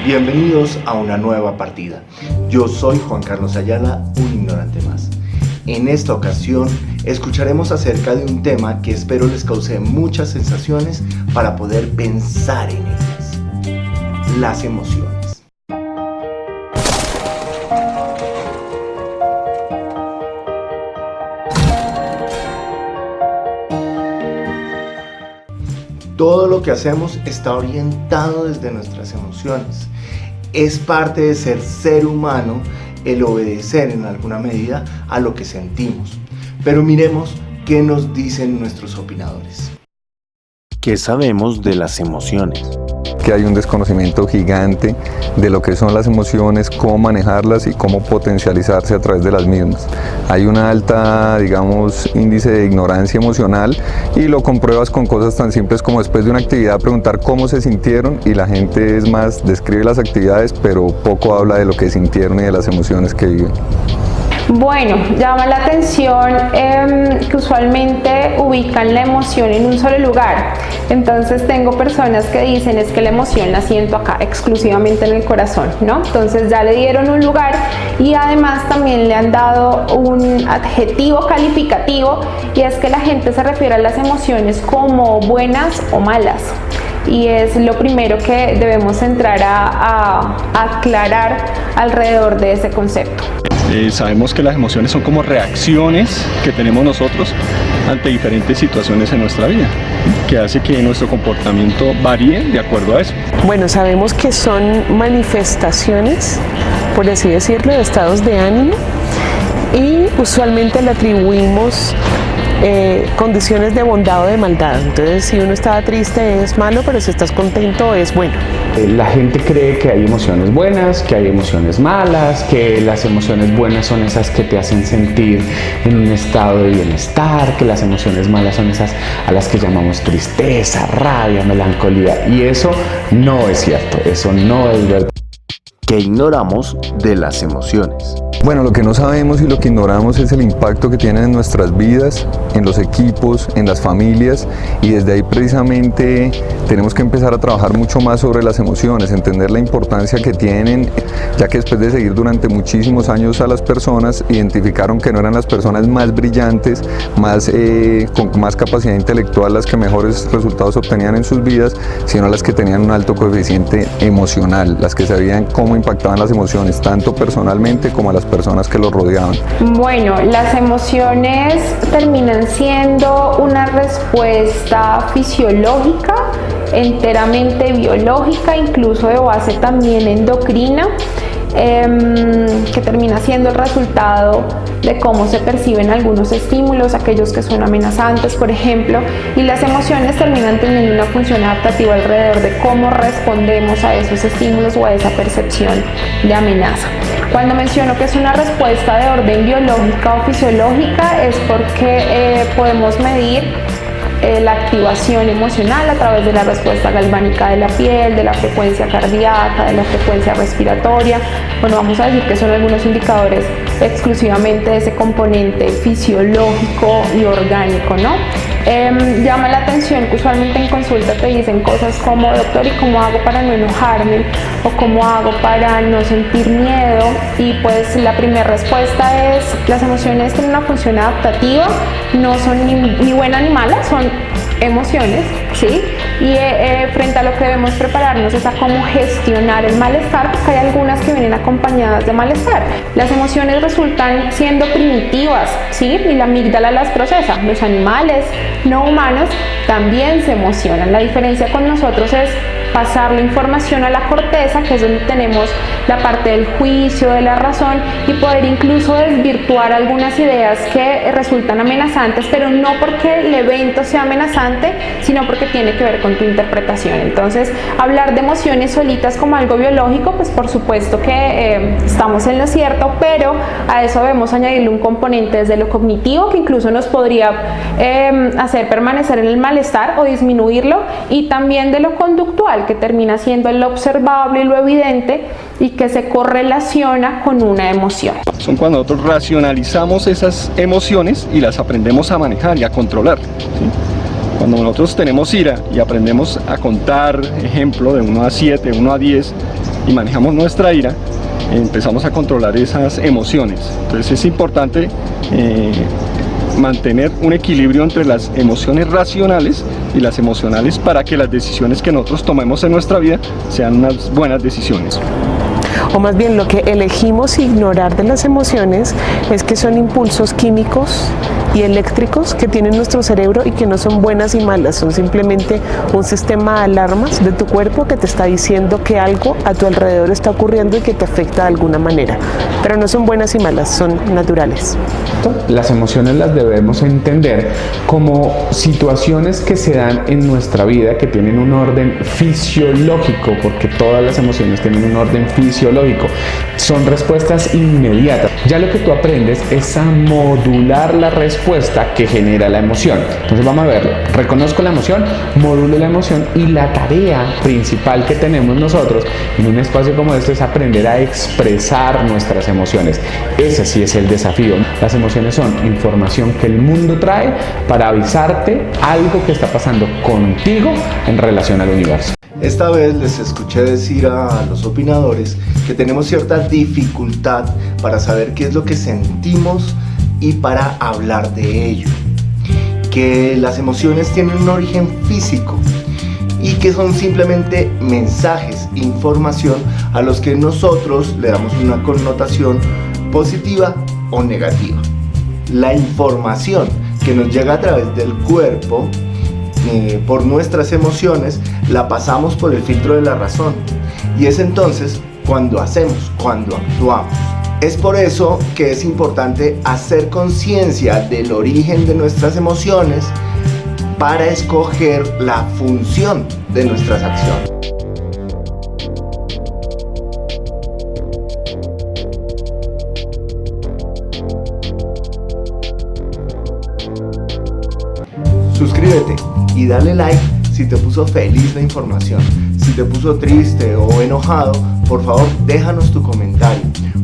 Bienvenidos a una nueva partida. Yo soy Juan Carlos Ayala, un ignorante más. En esta ocasión escucharemos acerca de un tema que espero les cause muchas sensaciones para poder pensar en ellas: las emociones. Todo lo que hacemos está orientado desde nuestras emociones. Es parte de ser humano el obedecer en alguna medida a lo que sentimos. Pero miremos qué nos dicen nuestros opinadores. ¿Qué sabemos de las emociones? Que hay un desconocimiento gigante de lo que son las emociones, cómo manejarlas y cómo potencializarse a través de las mismas. Hay una alta, índice de ignorancia emocional y lo compruebas con cosas tan simples como después de una actividad preguntar cómo se sintieron, y la gente es más, describe las actividades pero poco habla de lo que sintieron y de las emociones que viven. Bueno, llama la atención que usualmente ubican la emoción en un solo lugar. Entonces tengo personas que dicen es que la emoción la siento acá, exclusivamente en el corazón, ¿no? Entonces ya le dieron un lugar y además también le han dado un adjetivo calificativo, y es que la gente se refiere a las emociones como buenas o malas. Y es lo primero que debemos entrar a aclarar alrededor de ese concepto. Sabemos que las emociones son como reacciones que tenemos nosotros ante diferentes situaciones en nuestra vida, que hace que nuestro comportamiento varíe de acuerdo a eso. Bueno, sabemos que son manifestaciones, por así decirlo, de estados de ánimo, y usualmente le atribuimos condiciones de bondad o de maldad. Entonces, si uno está triste es malo, pero si estás contento es bueno. La gente cree que hay emociones buenas, que hay emociones malas, que las emociones buenas son esas que te hacen sentir en un estado de bienestar, que las emociones malas son esas a las que llamamos tristeza, rabia, melancolía, y eso no es cierto, eso no es verdad. ¿Qué ignoramos de las emociones? Bueno, lo que no sabemos y lo que ignoramos es el impacto que tienen en nuestras vidas, en los equipos, en las familias, y desde ahí precisamente tenemos que empezar a trabajar mucho más sobre las emociones, entender la importancia que tienen, ya que después de seguir durante muchísimos años a las personas, identificaron que no eran las personas más brillantes, con más capacidad intelectual las que mejores resultados obtenían en sus vidas, sino las que tenían un alto coeficiente emocional, las que sabían cómo impactaban las emociones, tanto personalmente como a las personas que los rodeaban. Bueno, las emociones terminan siendo una respuesta fisiológica, enteramente biológica, incluso de base también endocrina, que termina siendo el resultado de cómo se perciben algunos estímulos, aquellos que son amenazantes, por ejemplo, y las emociones terminan teniendo una función adaptativa alrededor de cómo respondemos a esos estímulos o a esa percepción de amenaza. Cuando menciono que es una respuesta de orden biológica o fisiológica, es porque podemos medir la activación emocional a través de la respuesta galvánica de la piel, de la frecuencia cardíaca, de la frecuencia respiratoria. Bueno, vamos a decir que son algunos indicadores exclusivamente de ese componente fisiológico y orgánico, ¿no? Llama la atención que usualmente en consulta te dicen cosas como: doctor, ¿y cómo hago para no enojarme? ¿O cómo hago para no sentir miedo? Y pues la primera respuesta es: las emociones tienen una función adaptativa, no son ni buenas ni malas, son emociones, ¿sí? Y frente a lo que debemos prepararnos es a cómo gestionar el malestar, porque hay algunas que vienen acompañadas de malestar. Las emociones resultan siendo primitivas, ¿sí? Y la amígdala las procesa. Los animales no humanos también se emocionan. La diferencia con nosotros es pasar la información a la corteza, que es donde tenemos la parte del juicio, de la razón, y poder incluso desvirtuar algunas ideas que resultan amenazantes, pero no porque el evento sea amenazante, sino porque tiene que ver con tu interpretación. Entonces, hablar de emociones solitas como algo biológico, pues por supuesto que estamos en lo cierto, pero a eso debemos añadirle un componente desde lo cognitivo que incluso nos podría hacer permanecer en el malestar o disminuirlo, y también de lo conductual, que termina siendo lo observable y lo evidente y que se correlaciona con una emoción. Son cuando nosotros racionalizamos esas emociones y las aprendemos a manejar y a controlar, ¿sí? Cuando nosotros tenemos ira y aprendemos a contar, ejemplo, de 1 a 7, 1 a 10, y manejamos nuestra ira, empezamos a controlar esas emociones. Entonces es importante mantener un equilibrio entre las emociones racionales y las emocionales para que las decisiones que nosotros tomemos en nuestra vida sean unas buenas decisiones. O más bien lo que elegimos ignorar de las emociones es que son impulsos químicos y eléctricos que tiene nuestro cerebro y que no son buenas y malas, son simplemente un sistema de alarmas de tu cuerpo que te está diciendo que algo a tu alrededor está ocurriendo y que te afecta de alguna manera, pero no son buenas y malas, son naturales. Las emociones las debemos entender como situaciones que se dan en nuestra vida que tienen un orden fisiológico, porque todas las emociones tienen un orden fisiológico, son respuestas inmediatas. Ya lo que tú aprendes es a modular la respuesta que genera la emoción. Entonces vamos a verlo. Reconozco la emoción, modulo la emoción, y la tarea principal que tenemos nosotros en un espacio como este es aprender a expresar nuestras emociones. Ese sí es el desafío. Las emociones son información que el mundo trae para avisarte algo que está pasando contigo en relación al universo. Esta vez les escuché decir a los opinadores que tenemos cierta dificultad para saber qué es lo que sentimos y para hablar de ello. Que las emociones tienen un origen físico y que son simplemente mensajes, información a los que nosotros le damos una connotación positiva o negativa. La información que nos llega a través del cuerpo por nuestras emociones la pasamos por el filtro de la razón, y es entonces cuando actuamos. Es por eso que es importante hacer conciencia del origen de nuestras emociones para escoger la función de nuestras acciones. Suscríbete y dale like si te puso feliz la información. Si te puso triste o enojado, por favor déjanos tu comentario.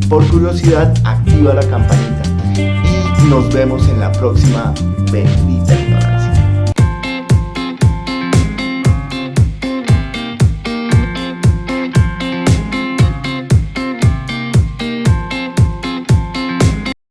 Por curiosidad, activa la campanita y nos vemos en la próxima Bendita Ignorancia.